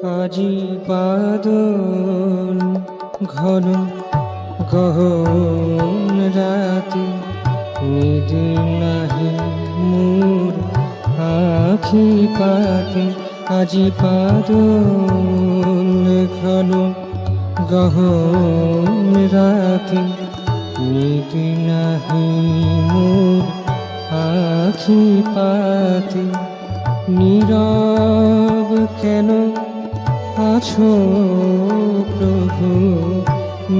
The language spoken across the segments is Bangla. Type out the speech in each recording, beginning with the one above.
আজি বাদল ঘন গহন রাতে, নিদ নাহি মোর আখি পাতে। আজি বাদল ঘন গহন রাতে, নিদ নাহি মোর আখি পাতে। নীরব কেন আছো প্রভু,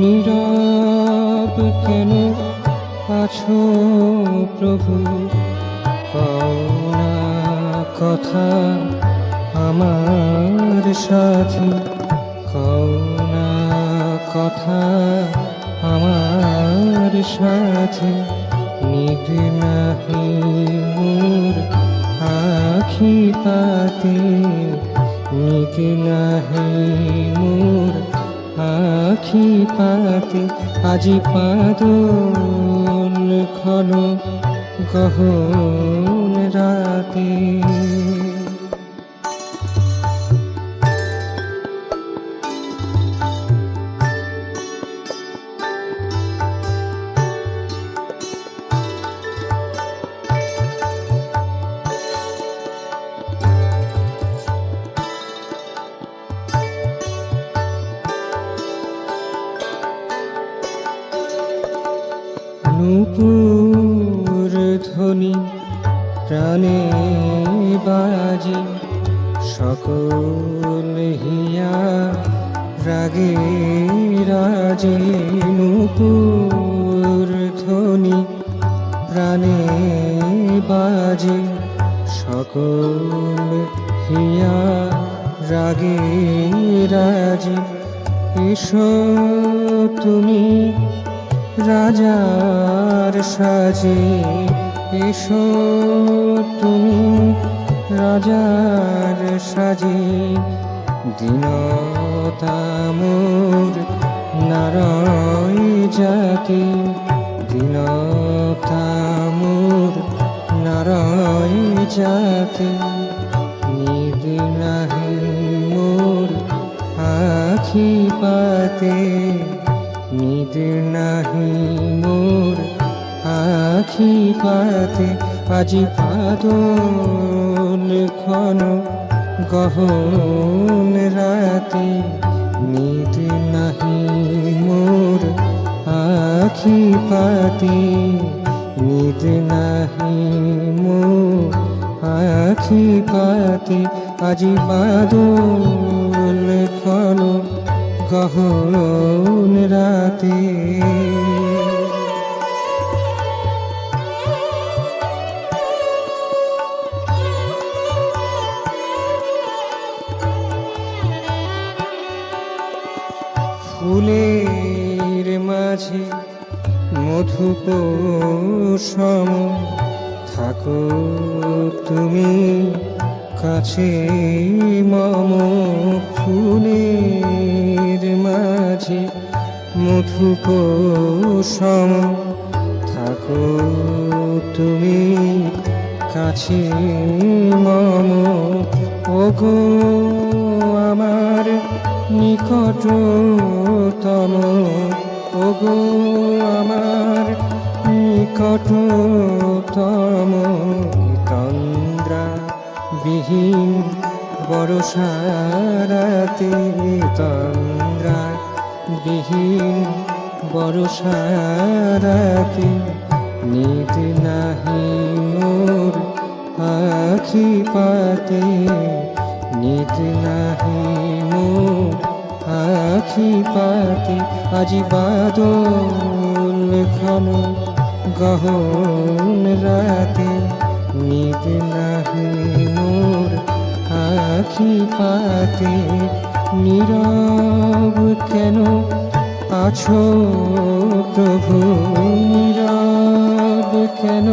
নীরব কেন আছো প্রভু। কও না কথা আমার সাথে, কও না কথা আমার সাথে। নিদ নাহি মোর আখি পাতে, নিদ নাহি মোর আখি পাতে। আজি বাদল ঘন গহন রাতে। নূপুর ধ্বনি প্রাণে বাজে, সকল হিয়া রাগে রাজে। নূপুর ধ্বনি প্রাণে বাজে, সকল হিয়া রাগে রাজে। এসো তুমি রাজার সাজে, এসো তুমি রাজার সাজে। দীনতা মোর নারয় জাতি, দীনতা মোর নারয় জাতি। নিদ নাহি মোর আখি পাতে, নিদ নাহি মোর আখি পাতে। আজি বাদল ঘন গহন রাতে, নিদ নাহি মোর আখি পাতে। নিদ নাহি মোর আখি পাতে। আজি বাদল ঘন গহন রাতে। ফুলের মাঝে মধুপ সম, থাকো তুমি কাছে মম। ফুলের মাঝে মধুপ সম, থাকো তুমি কাছে মম। ওগো আমার নিকটতম, ওগো আমার নিকটতম। তন্দ্রা বিহীন বরষা রাতে, তন্দ্রা বিহীন বরষা রাতে। নিদ নাহি মোর আখি পাতে, নিদ নাহি মোর আখি পাতে। আজি বাদল ঘন গহন রাতে, নিদ নাহি মোর আখি পাতে। নীরব কেন আছো প্রভু, নীরব কেন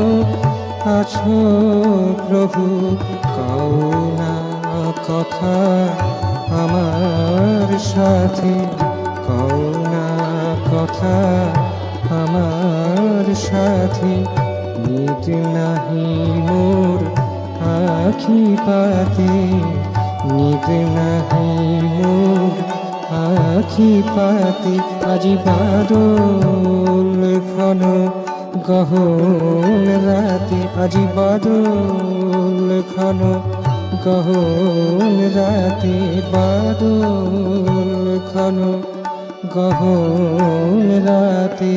আছো প্রভু। কও না কথা আমার সাথে, কও না কথা আমার সাথে। নিদ নাহি মোর আখি পাতে, নিদ নাহি মোর আখি পাতে, আজি বাদল ঘন গহন রাতে, আজি বাদল ঘন গহন রাতে, বাদল ঘন গহন রাতে।